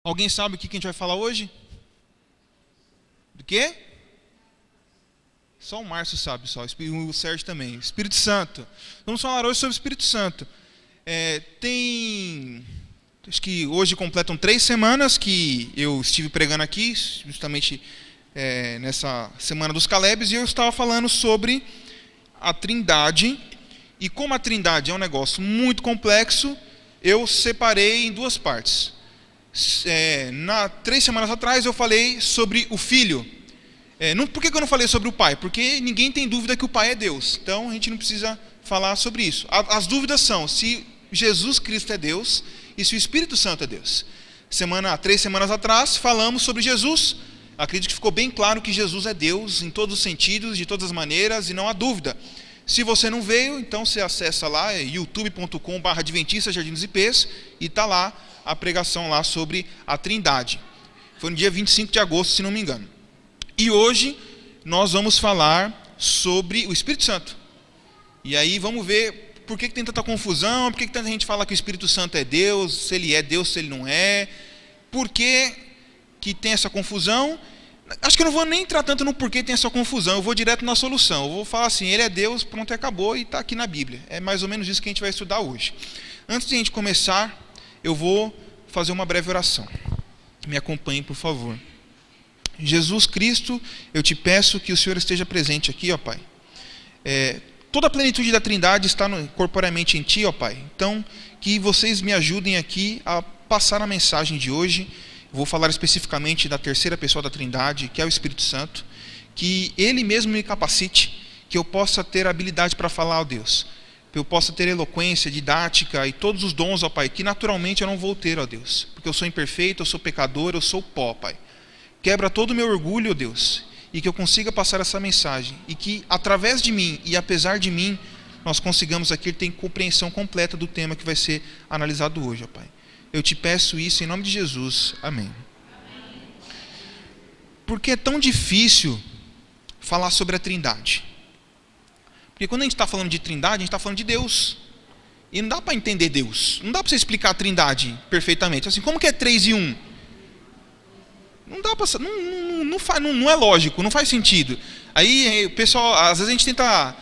Alguém sabe o que a gente vai falar hoje? Do quê? Só o Márcio sabe, só. O Sérgio também. Espírito Santo. Vamos falar hoje sobre o Espírito Santo. Acho que hoje completam 3 semanas que eu estive pregando aqui, justamente nessa Semana dos Calebes, e eu estava falando sobre a Trindade. E como a Trindade é um negócio muito complexo, eu separei em 2 partes. 3 semanas atrás eu falei sobre o Filho. Por que eu não falei sobre o Pai? Porque ninguém tem dúvida que o Pai é Deus. Então a gente não precisa falar sobre isso. As dúvidas são se Jesus Cristo é Deus e se o Espírito Santo é Deus. 3 semanas atrás falamos sobre Jesus. Acredito que ficou bem claro que Jesus é Deus em todos os sentidos, de todas as maneiras, e não há dúvida. Se você não veio, então você acessa lá, youtube.com/Adventista Jardim dos Ipês, e está lá a pregação lá sobre a Trindade. Foi no dia 25 de agosto, se não me engano. E hoje nós vamos falar sobre o Espírito Santo. E aí vamos ver por que tem tanta confusão, por que tanta gente fala que o Espírito Santo é Deus, se ele é Deus, se ele não é. Por que tem essa confusão? Acho que eu não vou nem entrar tanto no porquê tem essa confusão, eu vou direto na solução. Eu vou falar assim, ele é Deus, pronto, acabou, e está aqui na Bíblia. É mais ou menos isso que a gente vai estudar hoje. Antes de a gente começar, eu vou fazer uma breve oração. Me acompanhe, por favor. Jesus Cristo, eu te peço que o Senhor esteja presente aqui, ó Pai. Toda a plenitude da Trindade está corporeamente em Ti, ó Pai. Então, que vocês me ajudem aqui a passar a mensagem de hoje. Vou falar especificamente da terceira pessoa da Trindade, que é o Espírito Santo. Que Ele mesmo me capacite, que eu possa ter habilidade para falar, ó Deus. Que eu possa ter eloquência, didática e todos os dons, ó Pai, que naturalmente eu não vou ter, ó Deus. Porque eu sou imperfeito, eu sou pecador, eu sou pó, Pai. Quebra todo o meu orgulho, ó Deus, e que eu consiga passar essa mensagem. E que através de mim e apesar de mim, nós consigamos aqui ter compreensão completa do tema que vai ser analisado hoje, ó Pai. Eu te peço isso em nome de Jesus. Amém. Por que é tão difícil falar sobre a Trindade? Porque quando a gente está falando de Trindade, a gente está falando de Deus. E não dá para entender Deus. Não dá para você explicar a Trindade perfeitamente. Assim, como que é 3 em 1? Não dá para... Não é lógico, não faz sentido. Aí, pessoal, às vezes a gente tenta,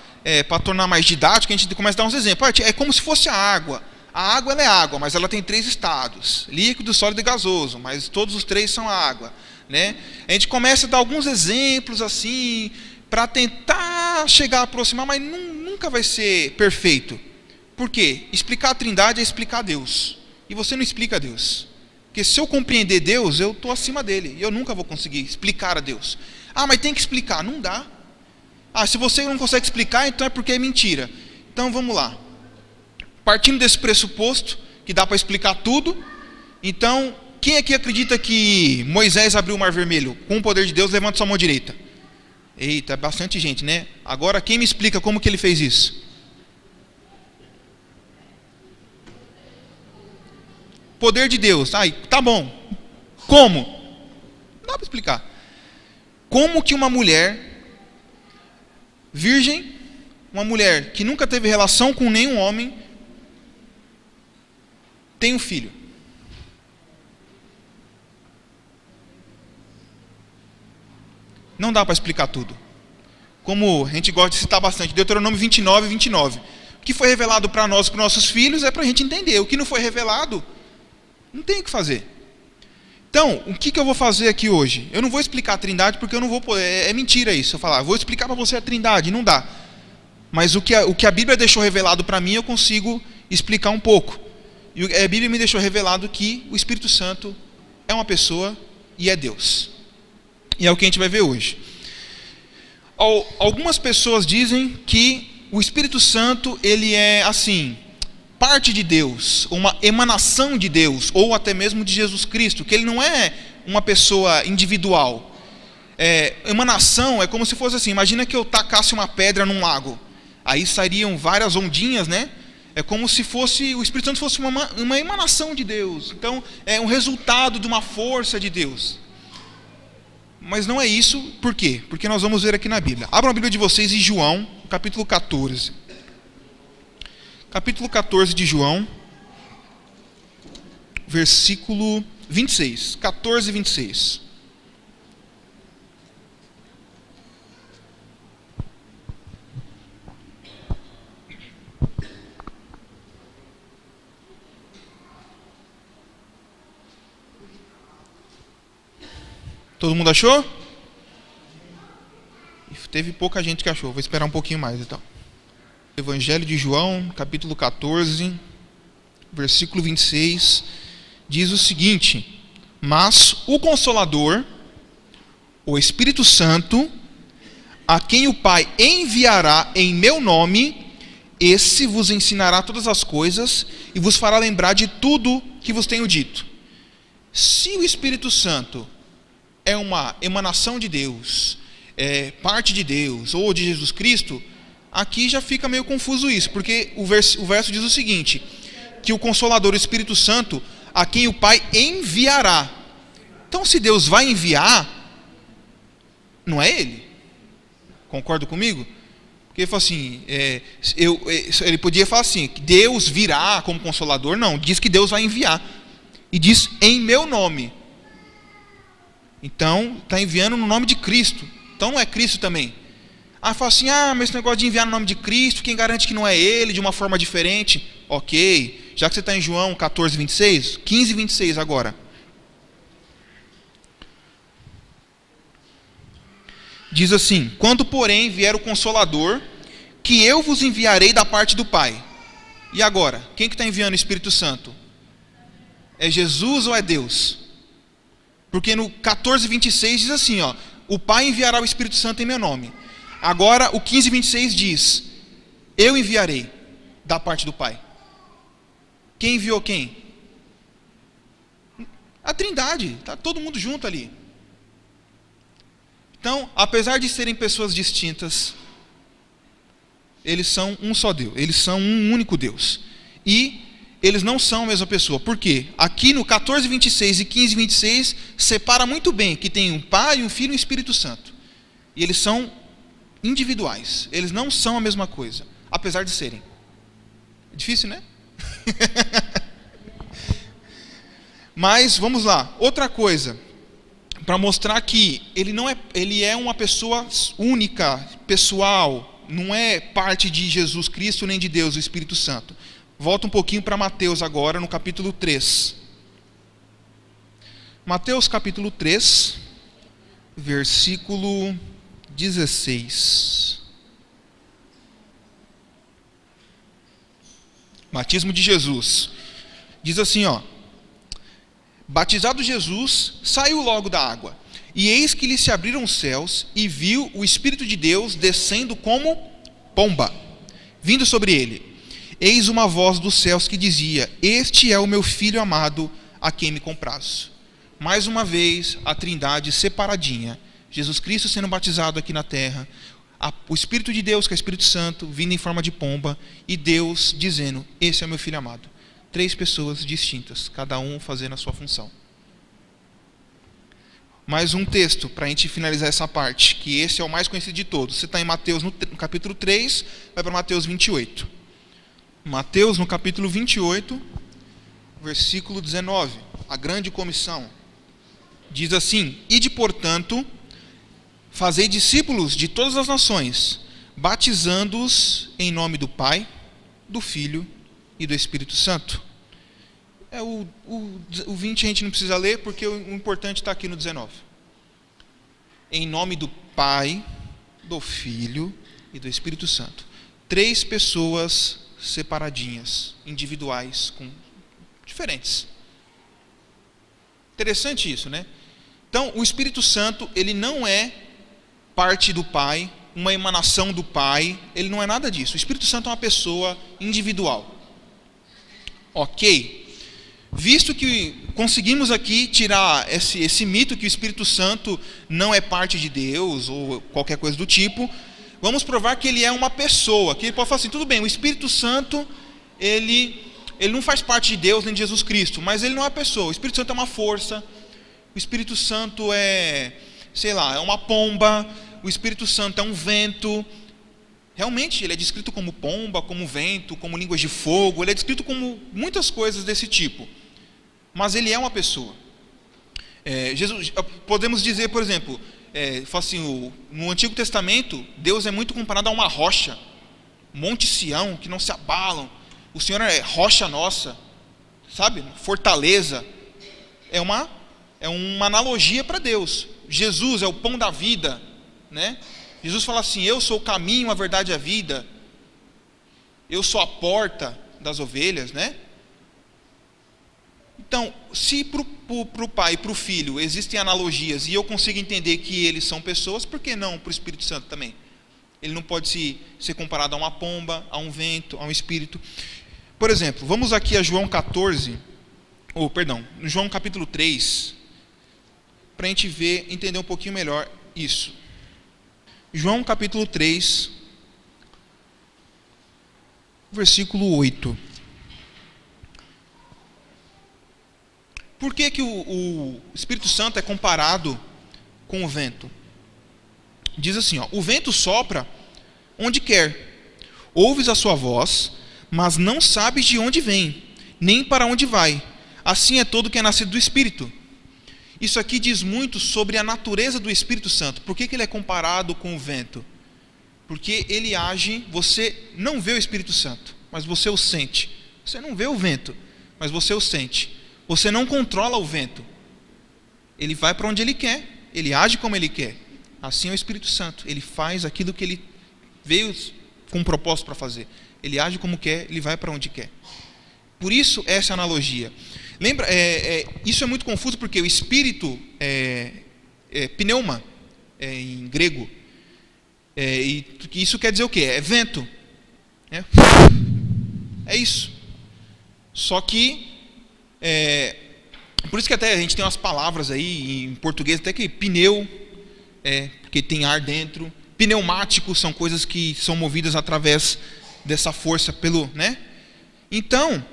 para tornar mais didático, a gente começa a dar uns exemplos. É como se fosse a água. A água ela é água, mas ela tem 3 estados. Líquido, sólido e gasoso. Mas todos os 3 são água. Né? A gente começa a dar alguns exemplos assim, para tentar chegar a aproximar, mas nunca vai ser perfeito. Por quê? Explicar a Trindade é explicar Deus. E você não explica Deus. Porque se eu compreender Deus, eu estou acima dele. E eu nunca vou conseguir explicar a Deus. Ah, mas tem que explicar. Não dá. Ah, se você não consegue explicar, então é porque é mentira. Então vamos lá. Partindo desse pressuposto, que dá para explicar tudo. Então, quem aqui acredita que Moisés abriu o Mar Vermelho com o poder de Deus? Levanta sua mão direita. Eita, bastante gente, né? Agora, quem me explica como que ele fez isso? Poder de Deus. Ai, tá bom. Como? Não dá para explicar. Como que uma mulher virgem, uma mulher que nunca teve relação com nenhum homem, tem um filho? Não dá para explicar tudo. Como a gente gosta de citar bastante, Deuteronômio 29, 29. O que foi revelado para nós, para nossos filhos, é para a gente entender. O que não foi revelado, não tem o que fazer. Então, o que eu vou fazer aqui hoje? Eu não vou explicar a Trindade porque eu não vou poder. É mentira isso. Eu falar, vou explicar para você a Trindade, não dá. Mas o que a Bíblia deixou revelado para mim, eu consigo explicar um pouco. E a Bíblia me deixou revelado que o Espírito Santo é uma pessoa e é Deus. E é o que a gente vai ver hoje. Algumas pessoas dizem que o Espírito Santo, ele é assim, parte de Deus, uma emanação de Deus, ou até mesmo de Jesus Cristo, que ele não é uma pessoa individual. Emanação é como se fosse assim, imagina que eu tacasse uma pedra num lago, aí sairiam várias ondinhas, né? É como se fosse, o Espírito Santo fosse uma emanação de Deus. Então, é um resultado de uma força de Deus. Mas não é isso, por quê? Porque nós vamos ver aqui na Bíblia. Abram a Bíblia de vocês em João, capítulo 14. Capítulo 14 de João, versículo 26. 14 e 26. Todo mundo achou? Teve pouca gente que achou. Vou esperar um pouquinho mais então. Evangelho de João, capítulo 14, versículo 26, diz o seguinte: mas o Consolador, o Espírito Santo, a quem o Pai enviará em meu nome, esse vos ensinará todas as coisas e vos fará lembrar de tudo que vos tenho dito. Se o Espírito Santo é uma emanação de Deus, é parte de Deus ou de Jesus Cristo, aqui já fica meio confuso isso, porque o verso diz o seguinte, que o Consolador, o Espírito Santo, a quem o Pai enviará. Então, se Deus vai enviar, não é Ele? Concorda comigo? Porque ele fala assim, ele podia falar assim, que Deus virá como Consolador. Não, diz que Deus vai enviar. E diz em meu nome. Então, está enviando no nome de Cristo. Então não é Cristo também. Fala assim, mas esse negócio de enviar no nome de Cristo, quem garante que não é Ele, de uma forma diferente? Ok, já que você está em João 14, 26, 15, 26 agora. Diz assim, quando porém vier o Consolador, que eu vos enviarei da parte do Pai. E agora, quem que está enviando o Espírito Santo? É Jesus ou é Deus? Porque no 14, 26 diz assim, o Pai enviará o Espírito Santo em meu nome. Agora o 15, 26 diz, eu enviarei da parte do Pai. Quem enviou quem? A Trindade, está todo mundo junto ali. Então, apesar de serem pessoas distintas, eles são um só Deus, eles são um único Deus. E eles não são a mesma pessoa. Por quê? Aqui no 14, 26 e 15, 26, separa muito bem que tem um Pai, um Filho e um Espírito Santo. E eles são individuais. Eles não são a mesma coisa, apesar de serem. É difícil, né? Mas, vamos lá. Outra coisa, para mostrar que ele é uma pessoa única, pessoal, não é parte de Jesus Cristo nem de Deus, o Espírito Santo. Volta um pouquinho para Mateus agora, no capítulo 3. Mateus capítulo 3, versículo 16. Batismo de Jesus. Diz assim, batizado Jesus, saiu logo da água. E eis que lhe se abriram os céus, e viu o Espírito de Deus descendo como pomba, vindo sobre ele. Eis uma voz dos céus que dizia, este é o meu Filho amado, a quem me comprazo. Mais uma vez, a Trindade separadinha. Jesus Cristo sendo batizado aqui na terra, o Espírito de Deus, que é o Espírito Santo, vindo em forma de pomba, e Deus dizendo, esse é o meu Filho amado. 3 pessoas distintas, cada um fazendo a sua função. Mais um texto, para a gente finalizar essa parte, que esse é o mais conhecido de todos. Você está em Mateus, no capítulo 3, vai para Mateus 28. Mateus, no capítulo 28, versículo 19, a grande comissão. Diz assim, ide, portanto, fazei discípulos de todas as nações, batizando-os em nome do Pai, do Filho e do Espírito Santo. O 20 a gente não precisa ler, porque o importante está aqui no 19. Em nome do Pai, do Filho e do Espírito Santo. 3 pessoas separadinhas, individuais, diferentes. Interessante isso, né? Então, o Espírito Santo, ele não é parte do Pai, uma emanação do Pai, ele não é nada disso. O Espírito Santo é uma pessoa individual. Ok. Visto que conseguimos aqui tirar esse mito que o Espírito Santo não é parte de Deus, ou qualquer coisa do tipo, vamos provar que ele é uma pessoa, que ele pode falar assim, tudo bem, o Espírito Santo, ele não faz parte de Deus nem de Jesus Cristo, mas ele não é uma pessoa. O Espírito Santo é uma força, o Espírito Santo é, é uma pomba, o Espírito Santo é um vento. Realmente, ele é descrito como pomba, como vento, como línguas de fogo, ele é descrito como muitas coisas desse tipo. Mas ele é uma pessoa. Podemos dizer, por exemplo, fala assim, no Antigo Testamento, Deus é muito comparado a uma rocha, Monte Sião, que não se abalam. O Senhor é rocha nossa, sabe? Fortaleza. É uma analogia para Deus. Jesus é o pão da vida, né? Jesus fala assim: eu sou o caminho, a verdade e a vida. Eu sou a porta das ovelhas, né? Então, se para o Pai e para o Filho existem analogias e eu consigo entender que eles são pessoas, por que não para o Espírito Santo também? Ele não pode ser comparado a uma pomba, a um vento, a um espírito. Por exemplo, vamos aqui a João 14, João capítulo 3, para a gente entender um pouquinho melhor isso. João capítulo 3, versículo 8. Por que o Espírito Santo é comparado com o vento? Diz assim, o vento sopra onde quer, ouves a sua voz, mas não sabes de onde vem, nem para onde vai. Assim é todo que é nascido do Espírito. Isso aqui diz muito sobre a natureza do Espírito Santo. Por que ele é comparado com o vento? Porque ele age, você não vê o Espírito Santo, mas você o sente. Você não vê o vento, mas você o sente. Você não controla o vento. Ele vai para onde ele quer, ele age como ele quer. Assim é o Espírito Santo. Ele faz aquilo que ele veio com um propósito para fazer. Ele age como quer, ele vai para onde quer. Por isso, essa analogia. Lembra, isso é muito confuso porque o Espírito pneuma, em grego. E isso quer dizer o quê? É vento. É isso. Só que, por isso que até a gente tem umas palavras aí em português, até que pneu, porque tem ar dentro. Pneumático são coisas que são movidas através dessa força né? Então,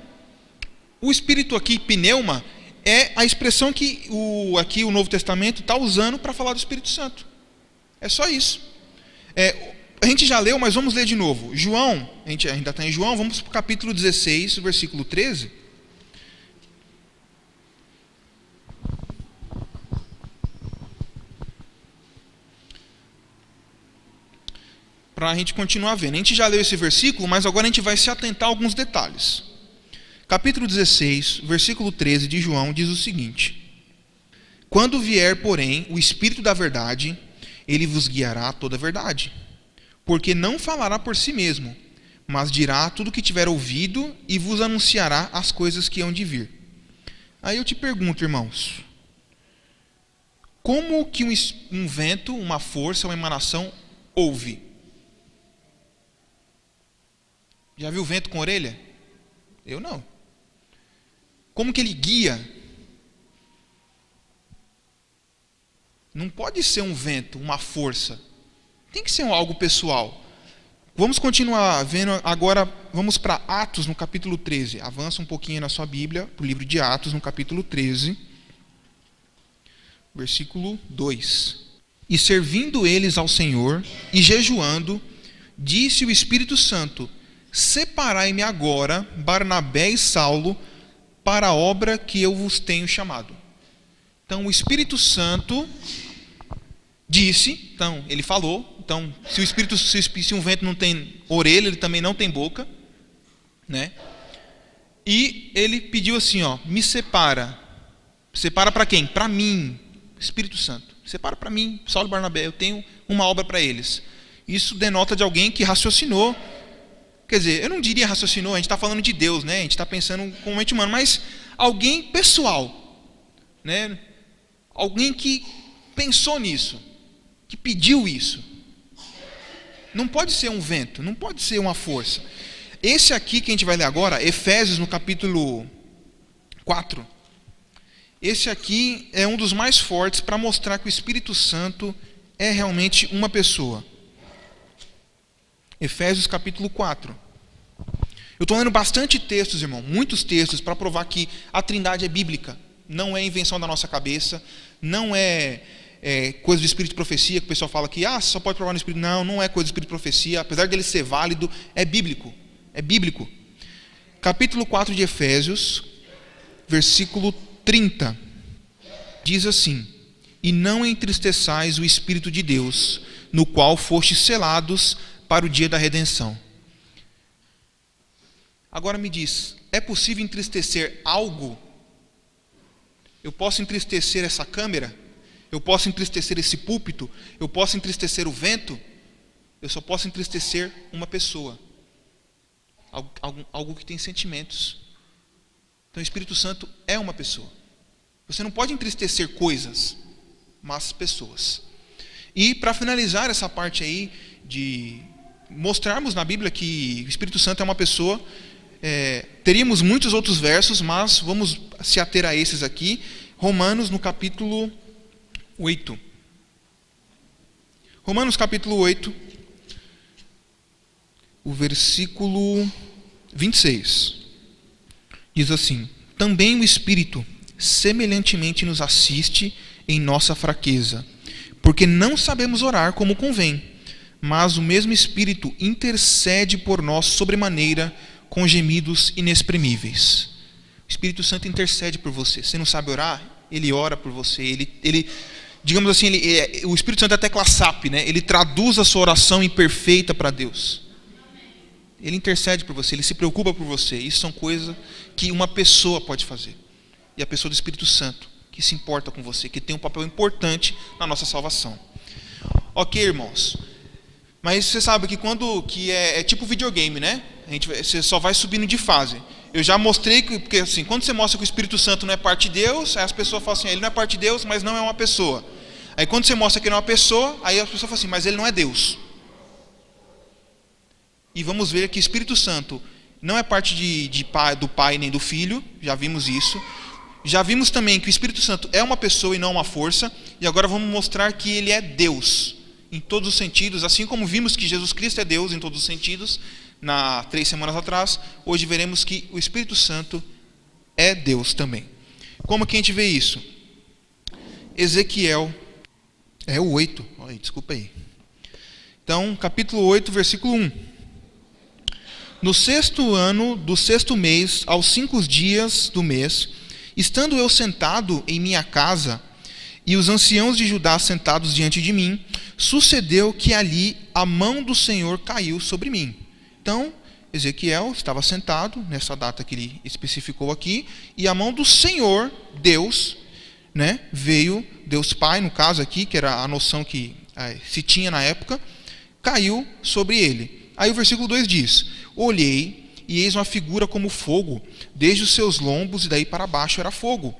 o Espírito aqui, pneuma, é a expressão que aqui o Novo Testamento está usando para falar do Espírito Santo. É só isso. A gente já leu, mas vamos ler de novo. João, a gente ainda está em João, vamos para o capítulo 16, versículo 13. Para a gente continuar vendo. A gente já leu esse versículo, mas agora a gente vai se atentar a alguns detalhes. Capítulo 16, versículo 13 de João diz o seguinte: quando vier, porém, o Espírito da verdade, ele vos guiará a toda a verdade, porque não falará por si mesmo, mas dirá tudo o que tiver ouvido e vos anunciará as coisas que hão de vir. Aí eu te pergunto, irmãos, como que um vento, uma força, uma emanação ouve? Já viu vento com orelha? Eu não. Como que ele guia? Não pode ser um vento, uma força. Tem que ser algo pessoal. Vamos continuar vendo agora, vamos para Atos no capítulo 13. Avança um pouquinho na sua Bíblia, para o livro de Atos no capítulo 13, versículo 2. E servindo eles ao Senhor e jejuando, disse o Espírito Santo: separai-me agora Barnabé e Saulo para a obra que eu vos tenho chamado. Então o Espírito Santo disse, então ele falou. Então se um vento não tem orelha, ele também não tem boca, né? E ele pediu assim, me separa. Separa para quem? Para mim, Espírito Santo. Separa para mim, Saulo e Barnabé, eu tenho uma obra para eles. Isso denota de alguém que raciocinou. Quer dizer, eu não diria raciocinou, a gente está falando de Deus, né? A gente está pensando como mente humana, mas alguém pessoal, né? Alguém que pensou nisso, que pediu isso. Não pode ser um vento, não pode ser uma força. Esse aqui que a gente vai ler agora, Efésios no capítulo 4, esse aqui é um dos mais fortes para mostrar que o Espírito Santo é realmente uma pessoa. Efésios capítulo 4. Eu estou lendo bastante textos, irmão, muitos textos, para provar que a Trindade é bíblica. Não é invenção da nossa cabeça, não é coisa do Espírito de profecia, que o pessoal fala que só pode provar no Espírito. Não, não é coisa do Espírito de profecia, apesar dele ser válido, é bíblico. É bíblico. Capítulo 4 de Efésios, versículo 30. diz assim: e não entristeçais o Espírito de Deus, no qual fostes selados para o dia da redenção. Agora me diz, é possível entristecer algo? Eu posso entristecer essa câmera? Eu posso entristecer esse púlpito? Eu posso entristecer o vento? Eu só posso entristecer uma pessoa. Algo que tem sentimentos. Então o Espírito Santo é uma pessoa. Você não pode entristecer coisas, mas pessoas. E para finalizar essa parte aí de mostrarmos na Bíblia que o Espírito Santo é uma pessoa, teríamos muitos outros versos, mas vamos se ater a esses aqui. Romanos no capítulo 8. Romanos capítulo 8, o versículo 26. Diz assim: também o Espírito semelhantemente nos assiste em nossa fraqueza, porque não sabemos orar como convém, mas o mesmo Espírito intercede por nós sobremaneira com gemidos inexprimíveis. O Espírito Santo intercede por você. Você não sabe orar? Ele ora por você. Ele digamos assim, o Espírito Santo é a tecla SAP, né? Ele traduz a sua oração imperfeita para Deus. Ele intercede por você, ele se preocupa por você. Isso são coisas que uma pessoa pode fazer. E a pessoa do Espírito Santo, que se importa com você, que tem um papel importante na nossa salvação. Ok, irmãos. Mas você sabe que é tipo videogame, né? Você só vai subindo de fase. Eu já mostrei que, porque assim, quando você mostra que o Espírito Santo não é parte de Deus, aí as pessoas falam assim, ele não é parte de Deus, mas não é uma pessoa. Aí quando você mostra que ele é uma pessoa, aí as pessoas falam assim, mas ele não é Deus. E vamos ver que o Espírito Santo não é parte do Pai nem do Filho, já vimos isso. Já vimos também que o Espírito Santo é uma pessoa e não uma força, e agora vamos mostrar que ele é Deus em todos os sentidos, assim como vimos que Jesus Cristo é Deus em todos os sentidos, 3 semanas atrás, hoje veremos que o Espírito Santo é Deus também. Como que a gente vê isso? Ezequiel, o 8, desculpa aí. Então, capítulo 8, versículo 1. No 6º ano do 6º mês, aos 5 dias do mês, estando eu sentado em minha casa, e os anciãos de Judá sentados diante de mim, sucedeu que ali a mão do Senhor caiu sobre mim. Então, Ezequiel estava sentado, nessa data que ele especificou aqui, e a mão do Senhor, Deus, né, veio, Deus Pai, no caso aqui, que era a noção que se tinha na época, caiu sobre ele. Aí o versículo 2 diz: olhei, e eis uma figura como fogo, desde os seus lombos, e daí para baixo era fogo,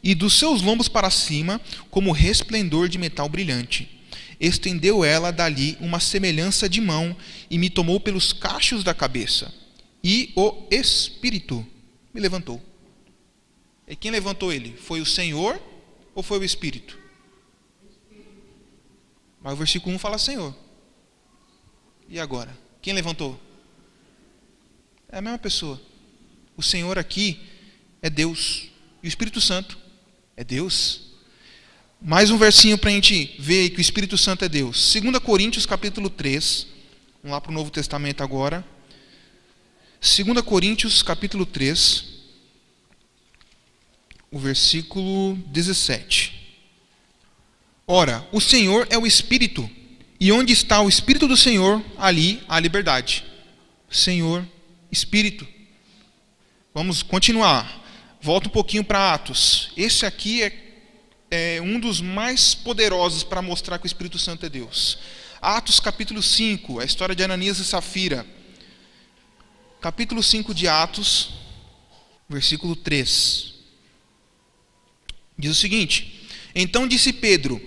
e dos seus lombos para cima, como resplendor de metal brilhante. Estendeu ela dali uma semelhança de mão, e me tomou pelos cachos da cabeça, e o Espírito me levantou. E quem levantou ele? Foi o Senhor ou foi o Espírito? Mas o versículo 1 fala Senhor. E agora? Quem levantou? É a mesma pessoa. O Senhor aqui é Deus. E o Espírito Santo é Deus. Mais um versinho para a gente ver que o Espírito Santo é Deus. 2 Coríntios capítulo 3. Vamos lá para o Novo Testamento agora. 2 Coríntios capítulo 3. O versículo 17. Ora, o Senhor é o Espírito. E onde está o Espírito do Senhor, ali há liberdade. Senhor, Espírito. Vamos continuar. Volta um pouquinho para Atos. Esse aqui é um dos mais poderosos para mostrar que o Espírito Santo é Deus. Atos capítulo 5, a história de Ananias e Safira. Capítulo 5 de Atos, versículo 3. Diz o seguinte: então disse Pedro: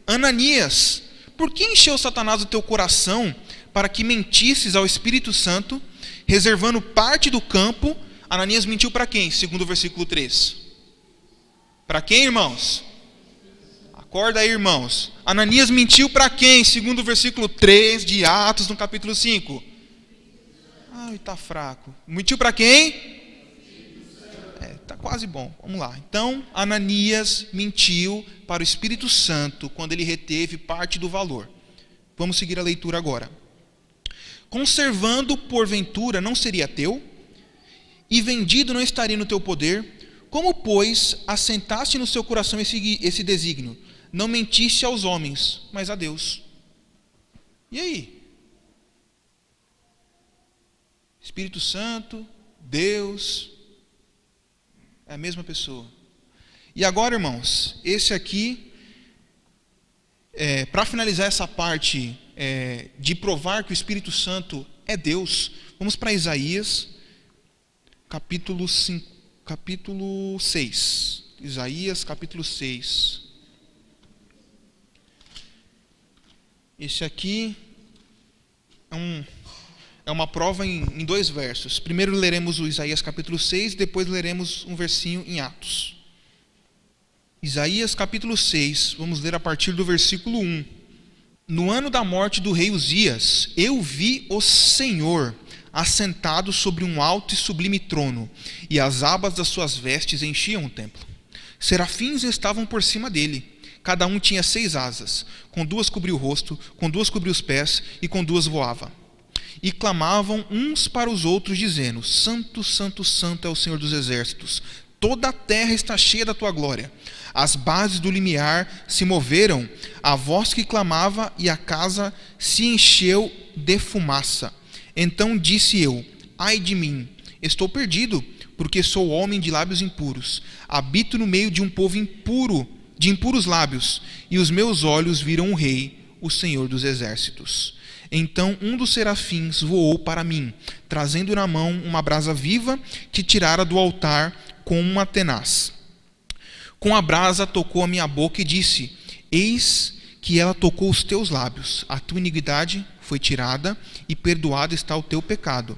Ananias, por que encheu Satanás o teu coração para que mentisses ao Espírito Santo, reservando parte do campo? Ananias mentiu para quem? Segundo o versículo 3. Para quem, irmãos? Acorda aí, irmãos. Ananias mentiu para quem? Segundo o versículo 3 de Atos, no capítulo 5. Ai, está fraco. Mentiu para quem? Está quase bom. Vamos lá. Então, Ananias mentiu para o Espírito Santo quando ele reteve parte do valor. Vamos seguir a leitura agora. Conservando, porventura, não seria teu? E vendido não estaria no teu poder? Como, pois, assentaste no seu coração esse desígnio? Não mentiste aos homens, mas a Deus. E aí? Espírito Santo, Deus, é a mesma pessoa. E agora, irmãos, esse aqui, para finalizar essa parte de provar que o Espírito Santo é Deus, vamos para Isaías, capítulo 6. Isaías, capítulo 6. Esse aqui é uma prova em 2 versos. Primeiro leremos o Isaías capítulo 6, depois leremos um versinho em Atos. Isaías capítulo 6, vamos ler a partir do versículo 1. No ano da morte do rei Uzias, eu vi o Senhor assentado sobre um alto e sublime trono, e as abas das suas vestes enchiam o templo. Serafins estavam por cima dele. Cada um tinha 6 asas. Com 2 cobria o rosto, com 2 cobria os pés, e com 2 voava. E clamavam uns para os outros, dizendo: Santo, Santo, Santo é o Senhor dos exércitos. Toda a terra está cheia da tua glória. As bases do limiar se moveram, a voz que clamava, e a casa se encheu de fumaça. Então disse eu: ai de mim, estou perdido, porque sou homem de lábios impuros. Habito no meio de um povo impuro, de impuros lábios, e os meus olhos viram o Rei, o Senhor dos exércitos. Então um dos serafins voou para mim, trazendo na mão uma brasa viva que tirara do altar com uma tenaz. Com a brasa tocou a minha boca e disse: eis que ela tocou os teus lábios, a tua iniquidade foi tirada e perdoado está o teu pecado.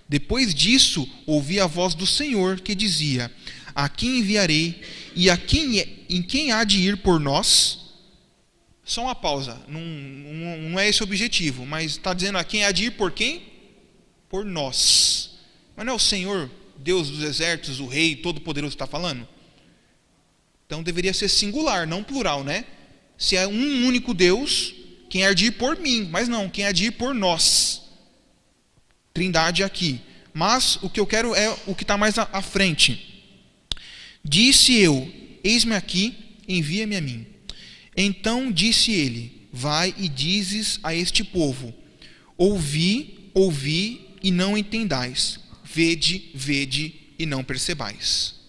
Depois disso ouvi a voz do Senhor que dizia: a quem enviarei e em quem há de ir por nós? Só uma pausa, não é esse o objetivo, mas está dizendo a quem há de ir por quem? Por nós. Mas não é o Senhor, Deus dos exércitos, o Rei Todo-Poderoso que está falando? Então deveria ser singular, não plural, né? Se é um único Deus, quem há de ir por mim, mas não, quem há de ir por nós. Trindade aqui. Mas o que eu quero é o que está mais à frente. Disse eu: eis-me aqui, envia-me a mim. Então disse ele: vai e dizes a este povo: ouvi, ouvi e não entendais, vede, vede e não percebais.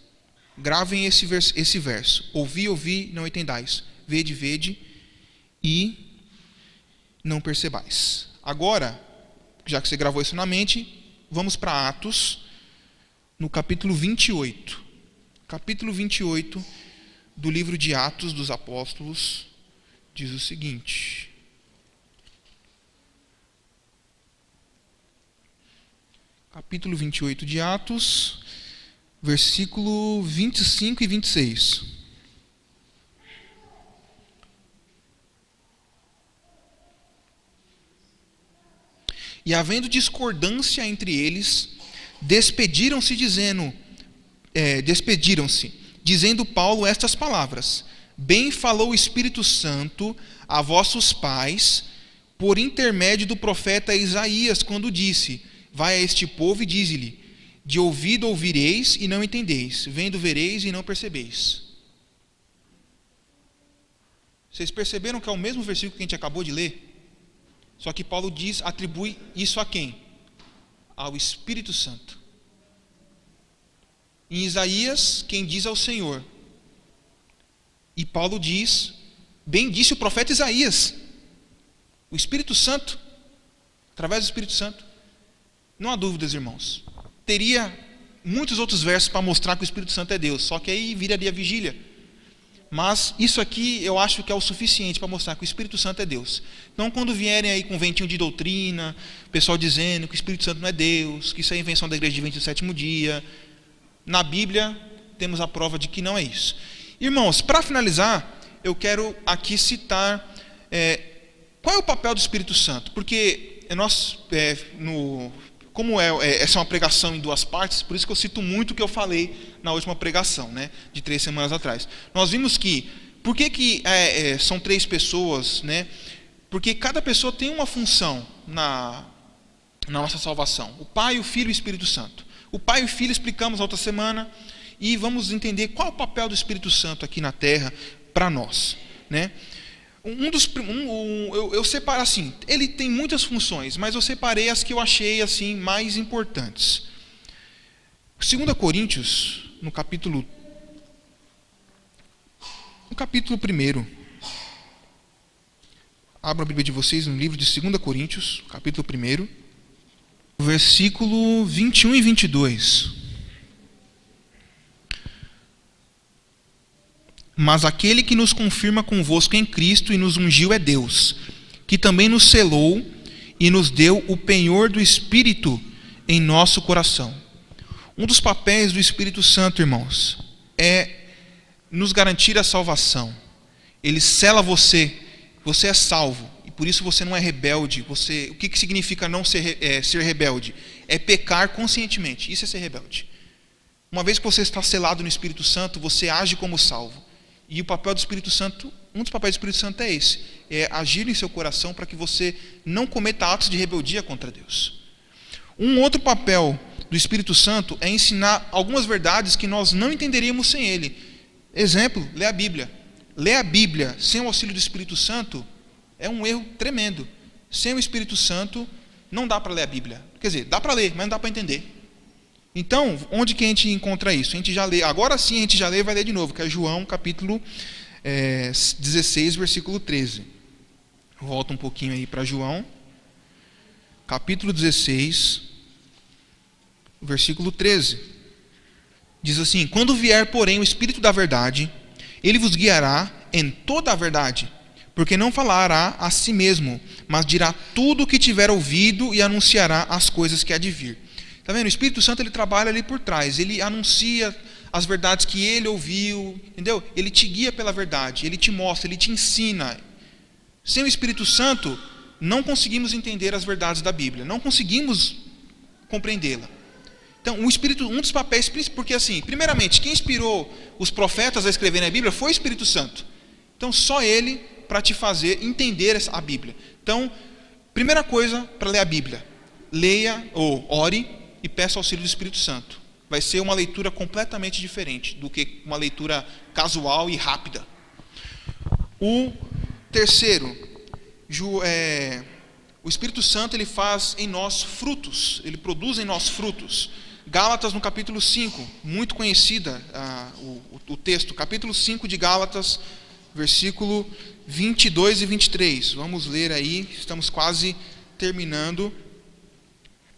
Gravem esse verso: ouvi, ouvi, não entendais, vede, vede e não percebais. Agora, já que você gravou isso na mente, vamos para Atos, no capítulo 28. Capítulo 28 do livro de Atos dos Apóstolos diz o seguinte: capítulo 28 de Atos, versículo 25 e 26. E havendo discordância entre eles, despediram-se, dizendo Paulo estas palavras: bem falou o Espírito Santo a vossos pais, por intermédio do profeta Isaías, quando disse: vai a este povo e dize-lhe: de ouvido ouvireis e não entendeis, vendo vereis e não percebeis. Vocês perceberam que é o mesmo versículo que a gente acabou de ler? Só que Paulo atribui isso a quem? Ao Espírito Santo. Em Isaías, quem diz ao Senhor. E Paulo diz: bem disse o profeta Isaías. O Espírito Santo, através do Espírito Santo. Não há dúvidas, irmãos. Teria muitos outros versos para mostrar que o Espírito Santo é Deus, só que aí viraria vigília. Mas isso aqui eu acho que é o suficiente para mostrar que o Espírito Santo é Deus. Então, quando vierem aí com um ventinho de doutrina, o pessoal dizendo que o Espírito Santo não é Deus, que isso é invenção da igreja de 27º dia, na Bíblia temos a prova de que não é isso. Irmãos, para finalizar, eu quero aqui citar qual é o papel do Espírito Santo, porque essa é uma pregação em 2 partes, por isso que eu cito muito o que eu falei na última pregação, né, de 3 semanas atrás. Nós vimos que, por que são 3 pessoas, né? Porque cada pessoa tem uma função na nossa salvação: o Pai, o Filho e o Espírito Santo. O Pai e o Filho explicamos na outra semana, e vamos entender qual é o papel do Espírito Santo aqui na Terra para nós, né? Eu separo assim, ele tem muitas funções, mas eu separei as que eu achei assim mais importantes. 2 Coríntios, no capítulo 1. Abra a Bíblia de vocês no livro de 2 Coríntios, capítulo 1, versículo 21 e 22. Mas aquele que nos confirma convosco em Cristo e nos ungiu é Deus, que também nos selou e nos deu o penhor do Espírito em nosso coração. Um dos papéis do Espírito Santo, irmãos, é nos garantir a salvação. Ele sela você, você é salvo, e por isso você não é rebelde. O que significa não ser rebelde? É pecar conscientemente, isso é ser rebelde. Uma vez que você está selado no Espírito Santo, você age como salvo. E o papel do Espírito Santo, um dos papéis do Espírito Santo é esse, é agir em seu coração para que você não cometa atos de rebeldia contra Deus. Um outro papel do Espírito Santo é ensinar algumas verdades que nós não entenderíamos sem ele. Exemplo, ler a Bíblia. Ler a Bíblia sem o auxílio do Espírito Santo é um erro tremendo. Sem o Espírito Santo não dá para ler a Bíblia. Quer dizer, dá para ler, mas não dá para entender. Então, onde que a gente encontra isso? A gente já lê, agora sim a gente já lê e vai ler de novo, que é João capítulo 16, versículo 13. Volta um pouquinho aí para João, capítulo 16, versículo 13. Diz assim: quando vier, porém, o Espírito da verdade, ele vos guiará em toda a verdade, porque não falará a si mesmo, mas dirá tudo o que tiver ouvido e anunciará as coisas que há de vir. Está vendo? O Espírito Santo ele trabalha ali por trás, ele anuncia as verdades que ele ouviu, entendeu? Ele te guia pela verdade, ele te mostra, ele te ensina. Sem o Espírito Santo, não conseguimos entender as verdades da Bíblia, não conseguimos compreendê-la. Então, o Espírito, um dos papéis, porque assim, primeiramente, quem inspirou os profetas a escreverem a Bíblia foi o Espírito Santo. Então, só ele para te fazer entender a Bíblia. Então, primeira coisa para ler a Bíblia, leia ou ore e peça auxílio do Espírito Santo. Vai ser uma leitura completamente diferente do que uma leitura casual e rápida. O terceiro, o Espírito Santo ele faz em nós frutos, ele produz em nós frutos. Gálatas no capítulo 5, muito conhecida o texto, capítulo 5 de Gálatas, versículo 22 e 23. Vamos ler aí, estamos quase terminando.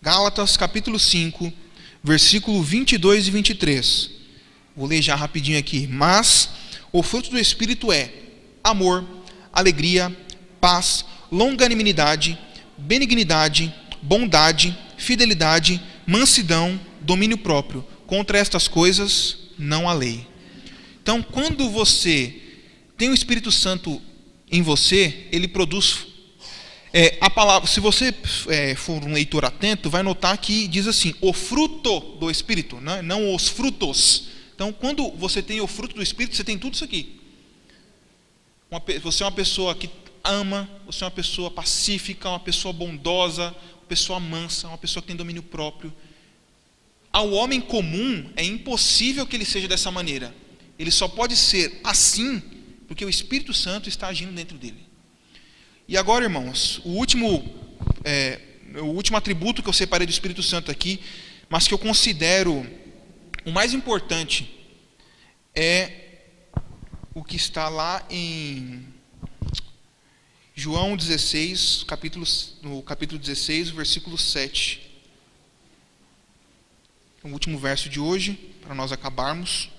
Gálatas capítulo 5, versículo 22 e 23. Vou ler já rapidinho aqui. Mas o fruto do Espírito é amor, alegria, paz, longanimidade, benignidade, bondade, fidelidade, mansidão, domínio próprio. Contra estas coisas não há lei. Então, quando você tem o Espírito Santo em você, ele produz a palavra. Se você for um leitor atento, vai notar que diz assim, o fruto do Espírito, né? Não os frutos. Então, quando você tem o fruto do Espírito, você tem tudo isso aqui. Você é uma pessoa que ama, você é uma pessoa pacífica, uma pessoa bondosa, uma pessoa mansa, uma pessoa que tem domínio próprio. Ao homem comum, é impossível que ele seja dessa maneira. Ele só pode ser assim, porque o Espírito Santo está agindo dentro dele. E agora, irmãos, o último atributo que eu separei do Espírito Santo aqui, mas que eu considero o mais importante, é o que está lá em João 16, no capítulo 16, versículo 7. O último verso de hoje, para nós acabarmos.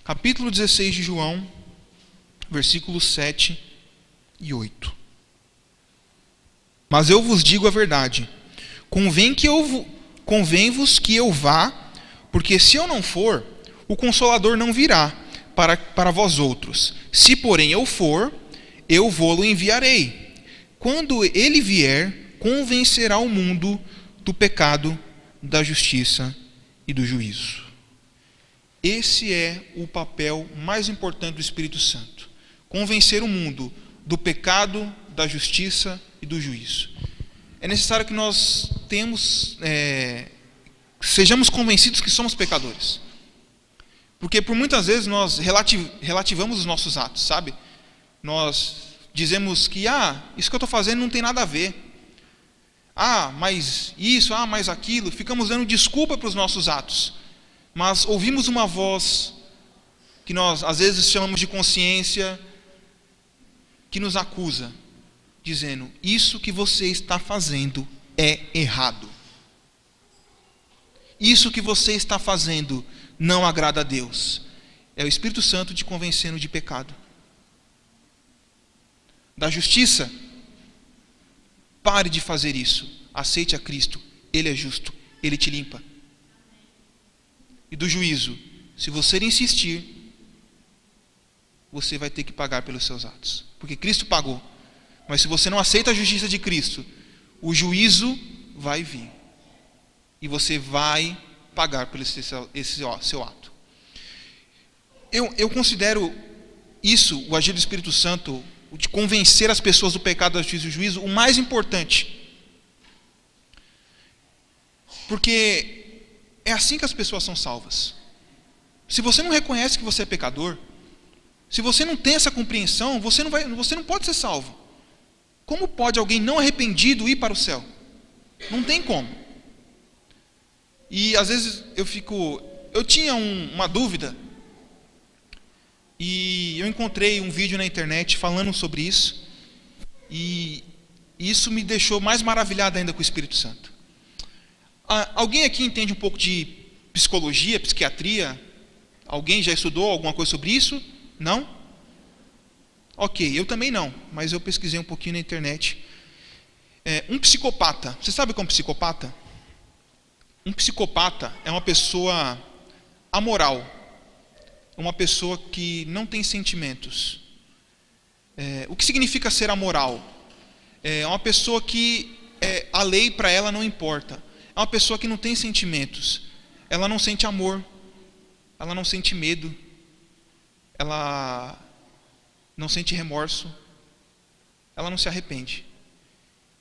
Capítulo 16 de João, versículos 7 e 8. Mas eu vos digo a verdade, convém-vos que eu vá, porque se eu não for, o Consolador não virá para vós outros. Se porém eu for, eu vou-lo enviarei. Quando ele vier, convencerá o mundo do pecado, da justiça e do juízo. Esse é o papel mais importante do Espírito Santo. Convencer o mundo do pecado, da justiça e do juízo. É necessário que nós sejamos convencidos que somos pecadores. Porque por muitas vezes nós relativamos os nossos atos, sabe? Nós dizemos que, isso que eu estou fazendo não tem nada a ver. Mas isso, mas aquilo. Ficamos dando desculpa para os nossos atos. Mas ouvimos uma voz que nós às vezes chamamos de consciência, que nos acusa, dizendo: isso que você está fazendo é errado. Isso que você está fazendo não agrada a Deus. É o Espírito Santo te convencendo de pecado. Da justiça, pare de fazer isso. Aceite a Cristo. Ele é justo. Ele te limpa. E do juízo, se você insistir, você vai ter que pagar pelos seus atos. Porque Cristo pagou. Mas se você não aceita a justiça de Cristo, o juízo vai vir. E você vai pagar pelo esse seu ato. Eu considero isso, o agir do Espírito Santo, o de convencer as pessoas do pecado, da justiça e do juízo, o mais importante. Porque é assim que as pessoas são salvas. Se você não reconhece que você é pecador, se você não tem essa compreensão, você não pode ser salvo. Como pode alguém não arrependido ir para o céu? Não tem como. E às vezes eu tinha uma dúvida, e eu encontrei um vídeo na internet falando sobre isso, e isso me deixou mais maravilhado ainda com o Espírito Santo. Alguém aqui entende um pouco de psicologia, psiquiatria? Alguém já estudou alguma coisa sobre isso? Não? Ok, eu também não, mas eu pesquisei um pouquinho na internet. Um psicopata, você sabe o que é um psicopata? Um psicopata é uma pessoa amoral, uma pessoa que não tem sentimentos. O que significa ser amoral? É uma pessoa que a lei para ela não importa. É uma pessoa que não tem sentimentos. Ela não sente amor, ela não sente medo, ela não sente remorso, ela não se arrepende.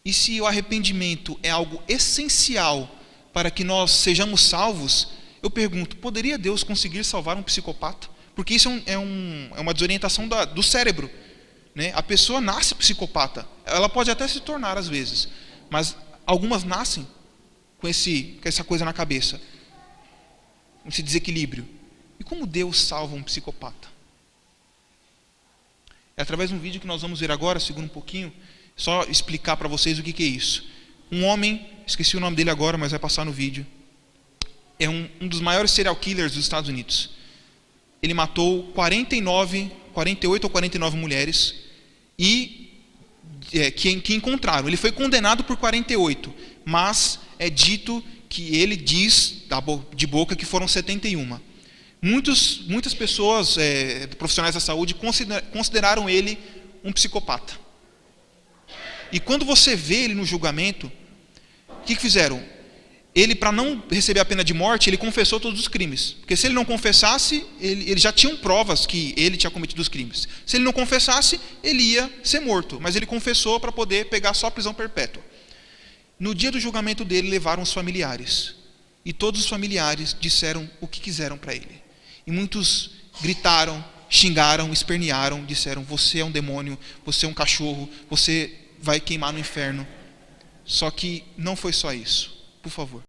E se o arrependimento é algo essencial para que nós sejamos salvos, eu pergunto, poderia Deus conseguir salvar um psicopata? Porque isso é uma desorientação do cérebro, né? A pessoa nasce psicopata, ela pode até se tornar às vezes, mas algumas nascem com essa coisa na cabeça, esse desequilíbrio. E como Deus salva um psicopata? É através de um vídeo que nós vamos ver agora, segura um pouquinho, só explicar para vocês o que é isso. Um homem, esqueci o nome dele agora, mas vai passar no vídeo, é um dos maiores serial killers dos Estados Unidos. Ele matou 48 ou 49 mulheres, e que encontraram. Ele foi condenado por 48, mas é dito que ele diz de boca que foram 71. Muitas pessoas, profissionais da saúde, consideraram ele um psicopata. E quando você vê ele no julgamento, o que fizeram? Ele, para não receber a pena de morte, ele confessou todos os crimes. Porque se ele não confessasse, ele já tinham provas que ele tinha cometido os crimes. Se ele não confessasse, ele ia ser morto. Mas ele confessou para poder pegar só a prisão perpétua. No dia do julgamento dele, levaram os familiares. E todos os familiares disseram o que quiseram para ele. E muitos gritaram, xingaram, espernearam, disseram: você é um demônio, você é um cachorro, você vai queimar no inferno. Só que não foi só isso. Por favor.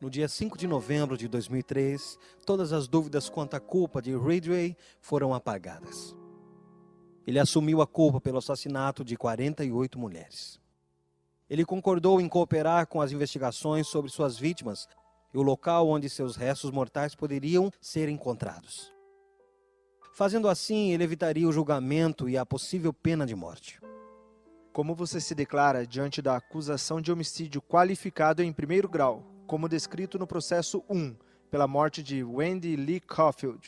No dia 5 de novembro de 2003, todas as dúvidas quanto à culpa de Ridgway foram apagadas. Ele assumiu a culpa pelo assassinato de 48 mulheres. Ele concordou em cooperar com as investigações sobre suas vítimas e o local onde seus restos mortais poderiam ser encontrados. Fazendo assim, ele evitaria o julgamento e a possível pena de morte. Como você se declara diante da acusação de homicídio qualificado em primeiro grau, como descrito no processo 1, pela morte de Wendy Lee Caulfield?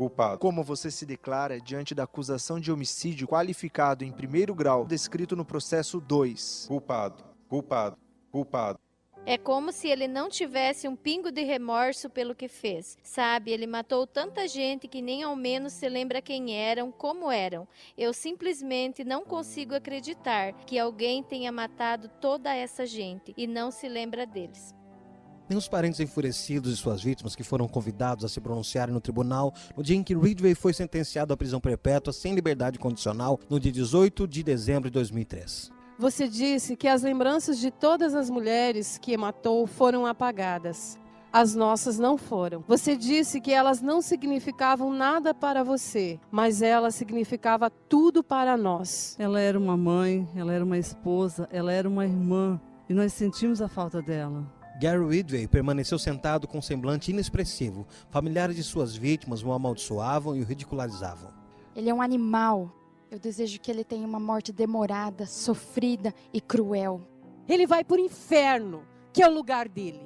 culpado, Como você se declara diante da acusação de homicídio qualificado em primeiro grau, descrito no processo 2? culpado, culpado, culpado, É como se ele não tivesse um pingo de remorso pelo que fez. Sabe, ele matou tanta gente que nem ao menos se lembra quem eram, como eram. Eu simplesmente não consigo acreditar que alguém tenha matado toda essa gente e não se lembra deles. Nem os parentes enfurecidos de suas vítimas que foram convidados a se pronunciarem no tribunal no dia em que Ridgway foi sentenciado à prisão perpétua sem liberdade condicional no dia 18 de dezembro de 2003. Você disse que as lembranças de todas as mulheres que matou foram apagadas. As nossas não foram. Você disse que elas não significavam nada para você, mas ela significava tudo para nós. Ela era uma mãe, ela era uma esposa, ela era uma irmã e nós sentimos a falta dela. Gary Ridgway permaneceu sentado com um semblante inexpressivo. Familiares de suas vítimas o amaldiçoavam e o ridicularizavam. Ele é um animal. Eu desejo que ele tenha uma morte demorada, sofrida e cruel. Ele vai para o inferno, que é o lugar dele.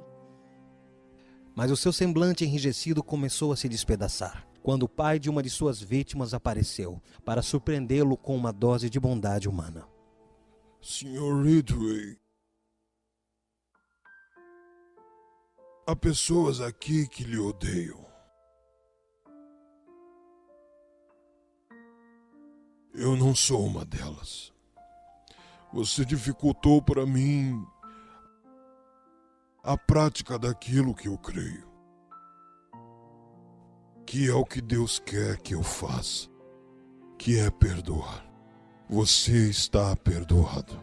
Mas o seu semblante enrijecido começou a se despedaçar, quando o pai de uma de suas vítimas apareceu, para surpreendê-lo com uma dose de bondade humana. Sr. Ridgway, há pessoas aqui que lhe odeiam. Eu não sou uma delas. Você dificultou para mim a prática daquilo que eu creio, que é o que Deus quer que eu faça, que é perdoar. Você está perdoado.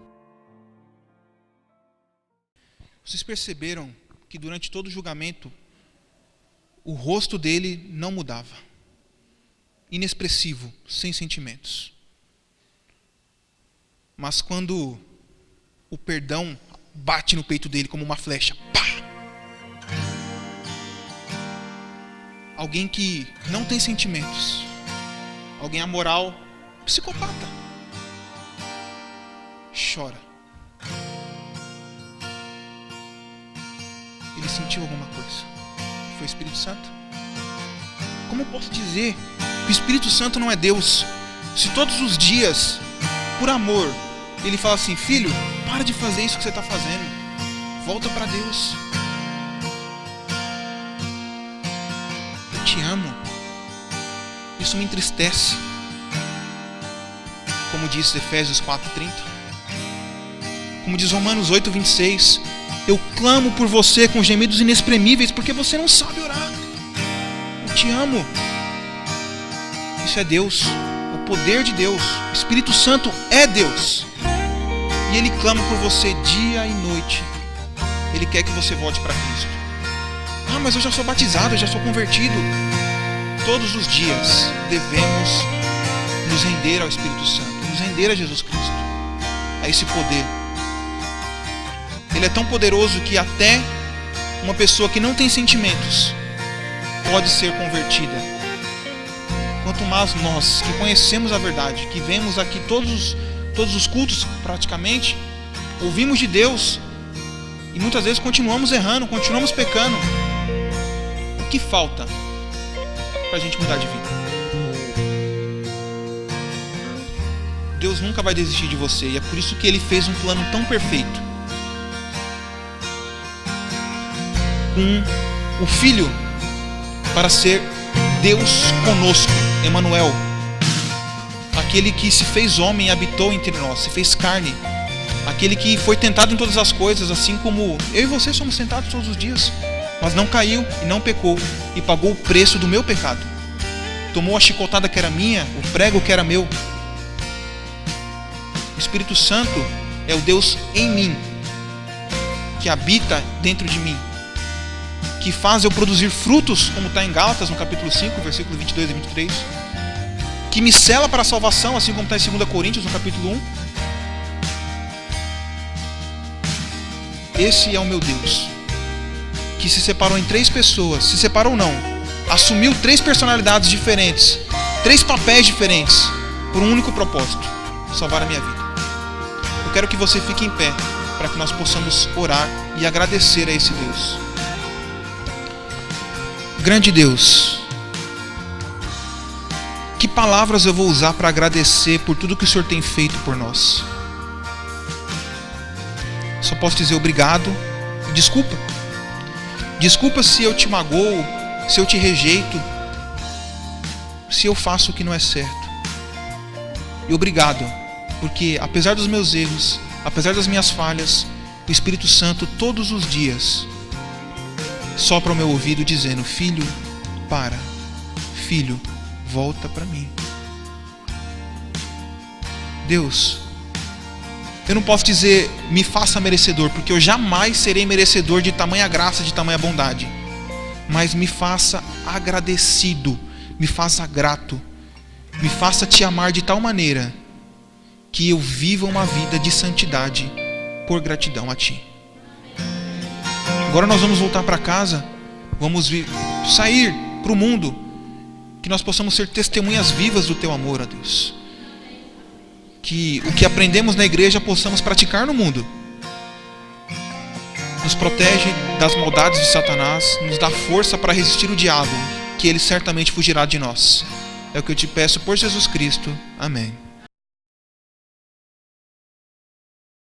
Vocês perceberam que durante todo o julgamento, o rosto dele não mudava. Inexpressivo, sem sentimentos. Mas quando o perdão bate no peito dele como uma flecha, pá! Alguém que não tem sentimentos, alguém amoral, psicopata, chora. Ele sentiu alguma coisa. Foi o Espírito Santo? Como eu posso dizer que o Espírito Santo não é Deus, se todos os dias, por amor, ele fala assim: filho, para de fazer isso que você está fazendo, volta para Deus, eu te amo. Isso me entristece, como diz Efésios 4:30, como diz Romanos 8:26, eu clamo por você com gemidos inexprimíveis, porque você não sabe orar. Eu te amo. Isso é Deus, é o poder de Deus. O Espírito Santo é Deus. E Ele clama por você dia e noite. Ele quer que você volte para Cristo. Ah, mas eu já sou batizado, eu já sou convertido. Todos os dias devemos nos render ao Espírito Santo, nos render a Jesus Cristo, a esse poder. Ele é tão poderoso que até uma pessoa que não tem sentimentos pode ser convertida. Quanto mais nós que conhecemos a verdade, que vemos aqui todos os cultos praticamente, ouvimos de Deus e muitas vezes continuamos errando, continuamos pecando. O que falta para a gente mudar de vida? Deus nunca vai desistir de você e é por isso que Ele fez um plano tão perfeito com o Filho para ser Deus conosco, Emanuel, aquele que se fez homem e habitou entre nós, se fez carne, aquele que foi tentado em todas as coisas, assim como eu e você somos tentados todos os dias, mas não caiu e não pecou e pagou o preço do meu pecado, tomou a chicotada que era minha, o prego que era meu. O Espírito Santo é o Deus em mim, que habita dentro de mim, que faz eu produzir frutos, como está em Gálatas, no capítulo 5, versículo 22 e 23, que me sela para a salvação, assim como está em 2 Coríntios, no capítulo 1. Esse é o meu Deus, que se separou em 3 pessoas, se separou não, assumiu 3 personalidades diferentes, 3 papéis diferentes, por um único propósito: salvar a minha vida. Eu quero que você fique em pé, para que nós possamos orar e agradecer a esse Deus. Grande Deus, Que palavras eu vou usar para agradecer por tudo que o Senhor tem feito por nós? Só posso dizer obrigado e desculpa. Desculpa se eu te magoo, se eu te rejeito, se eu faço o que não é certo. E obrigado, porque apesar dos meus erros, apesar das minhas falhas, o Espírito Santo todos os dias sopra ao meu ouvido dizendo: filho, para. Filho, volta para mim. Deus, eu não posso dizer me faça merecedor, porque eu jamais serei merecedor de tamanha graça, de tamanha bondade. Mas me faça agradecido, me faça grato, me faça te amar de tal maneira que eu viva uma vida de santidade por gratidão a Ti. Agora nós vamos voltar para casa, vamos sair para o mundo, que nós possamos ser testemunhas vivas do Teu amor, ó Deus. Que o que aprendemos na igreja possamos praticar no mundo. Nos protege das maldades de Satanás, nos dá força para resistir o diabo, que ele certamente fugirá de nós. É o que eu te peço por Jesus Cristo. Amém.